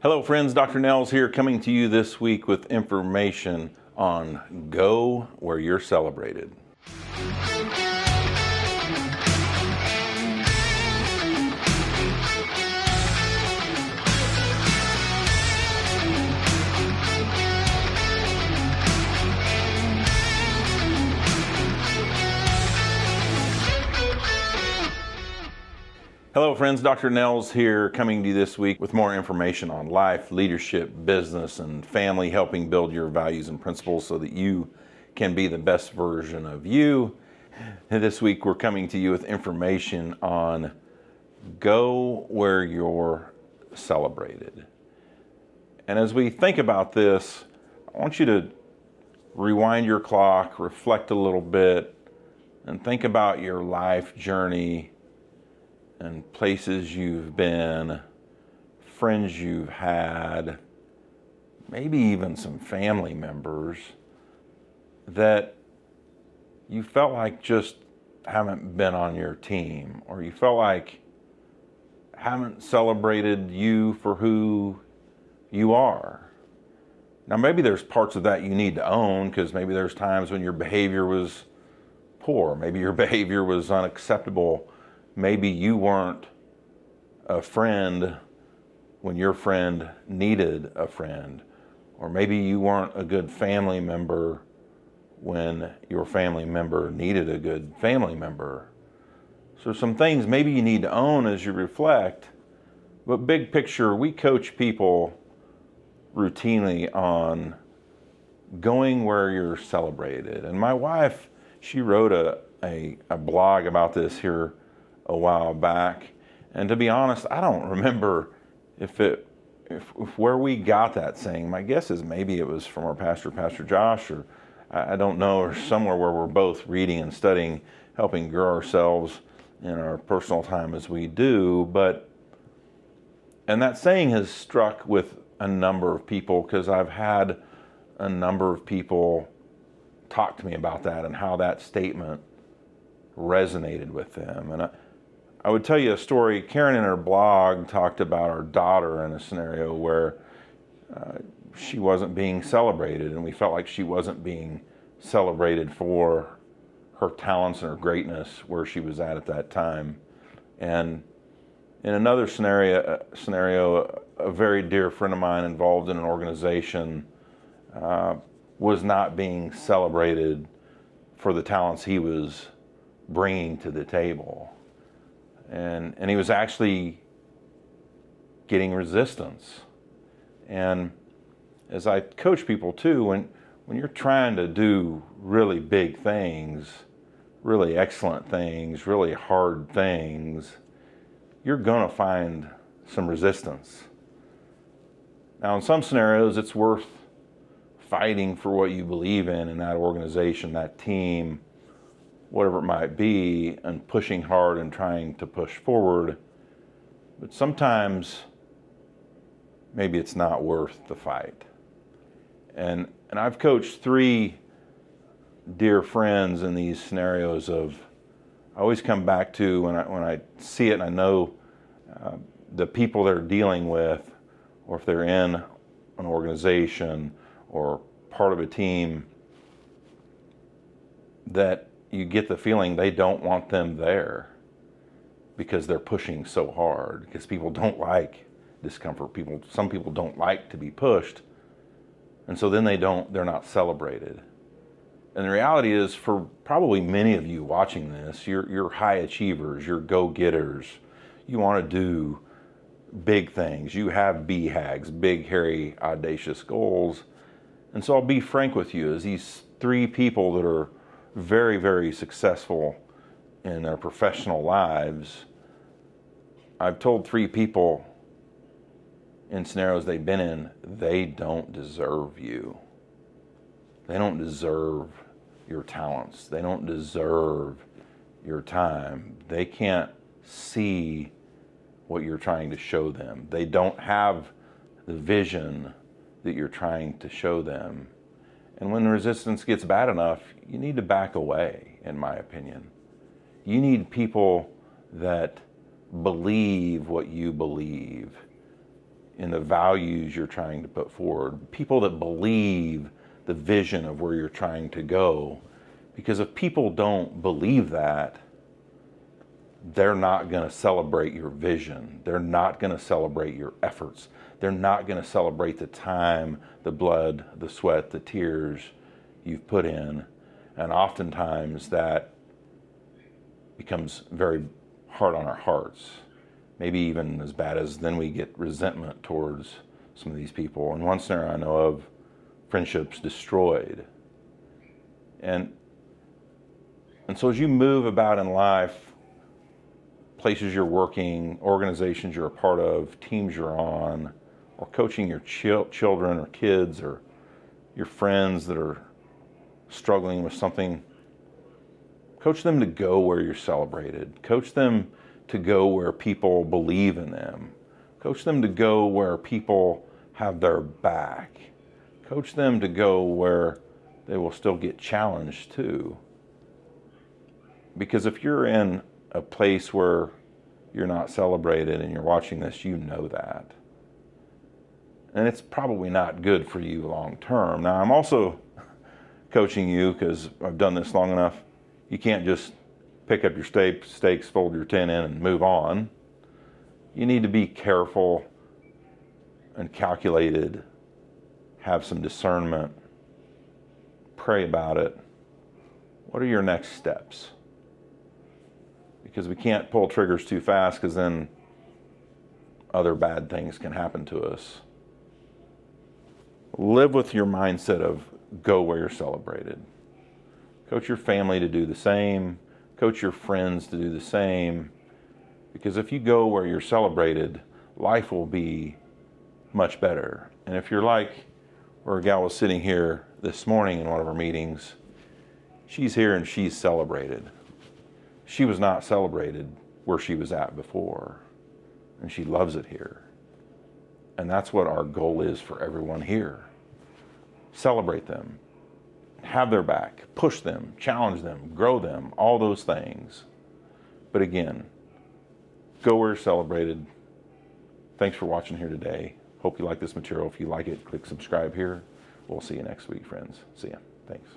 Hello friends, Dr. Nels here coming to you this week with information on Go Where You're Celebrated. Hello friends, Dr. Nels here coming to you this week with more information on life, leadership, business, and family, helping build your values and principles so that you can be the best version of you. And this week we're coming to you with information on Go Where You're Celebrated. And as we think about this, I want you to rewind your clock, reflect a little bit, and think about your life journey and places you've been, friends you've had, maybe even some family members that you felt like just haven't been on your team, or you felt like haven't celebrated you for who you are. Now maybe there's parts of that you need to own, because maybe there's times when your behavior was poor, maybe your behavior was unacceptable. Maybe you weren't a friend when your friend needed a friend. Or maybe you weren't a good family member when your family member needed a good family member. So some things maybe you need to own as you reflect. But big picture, we coach people routinely on going where you're celebrated. And my wife, she wrote a blog about this here a while back, and to be honest, I don't remember if where we got that saying. My guess is maybe it was from our pastor, Pastor Josh, or I don't know, or somewhere where we're both reading and studying, helping grow ourselves in our personal time as we do. And that saying has struck with a number of people, because I've had a number of people talk to me about that and how that statement resonated with them. And I would tell you a story. Karen in her blog talked about our daughter in a scenario where she wasn't being celebrated, and we felt like she wasn't being celebrated for her talents and her greatness where she was at that time. And in another scenario, a very dear friend of mine involved in an organization was not being celebrated for the talents he was bringing to the table. And he was actually getting resistance. And as I coach people too, when you're trying to do really big things, really excellent things, really hard things, you're gonna find some resistance. Now in some scenarios, it's worth fighting for what you believe in that organization, that team, whatever it might be, and pushing hard and trying to push forward. But sometimes maybe it's not worth the fight. And I've coached 3 dear friends in these scenarios of, I always come back to when I see it and I know the people they're dealing with, or if they're in an organization or part of a team, that you get the feeling they don't want them there because they're pushing so hard, because people don't like discomfort. Some people don't like to be pushed, and so then they're not celebrated. And the reality is, for probably many of you watching this, you're high achievers, you're go-getters, you want to do big things, you have BHAGs, big, hairy, audacious goals. And so I'll be frank with you, as these 3 people that are very, very successful in their professional lives, I've told 3 people in scenarios they've been in, they don't deserve you. They don't deserve your talents. They don't deserve your time. They can't see what you're trying to show them. They don't have the vision that you're trying to show them. And when the resistance gets bad enough, you need to back away, in my opinion. You need people that believe what you believe. in the values you're trying to put forward, people that believe the vision of where you're trying to go. Because if people don't believe that, they're not going to celebrate your vision. They're not going to celebrate your efforts. They're not going to celebrate the time, the blood, the sweat, the tears you've put in. And oftentimes that becomes very hard on our hearts. Maybe even as bad as then we get resentment towards some of these people. And one scenario I know of, friendships destroyed. And so as you move about in life, places you're working, organizations you're a part of, teams you're on, or coaching your children or kids or your friends that are struggling with something, coach them to go where you're celebrated. Coach them to go where people believe in them. Coach them to go where people have their back. Coach them to go where they will still get challenged too. Because if you're in a place where you're not celebrated and you're watching this, you know that. And it's probably not good for you long term. Now, I'm also coaching you, because I've done this long enough, you can't just pick up your steaks, fold your tin in, and move on. You need to be careful and calculated, have some discernment, pray about it. What are your next steps? Because we can't pull triggers too fast, because then other bad things can happen to us. Live with your mindset of go where you're celebrated. Coach your family to do the same. Coach your friends to do the same. Because if you go where you're celebrated, life will be much better. And if you're like where a gal was sitting here this morning in one of our meetings, she's here and she's celebrated. She was not celebrated where she was at before, and she loves it here. And that's what our goal is for everyone here. Celebrate them, have their back, push them, challenge them, grow them, all those things. But again, go where you're celebrated. Thanks for watching here today. Hope you like this material. If you like it, click subscribe here. We'll see you next week, friends. See ya. Thanks.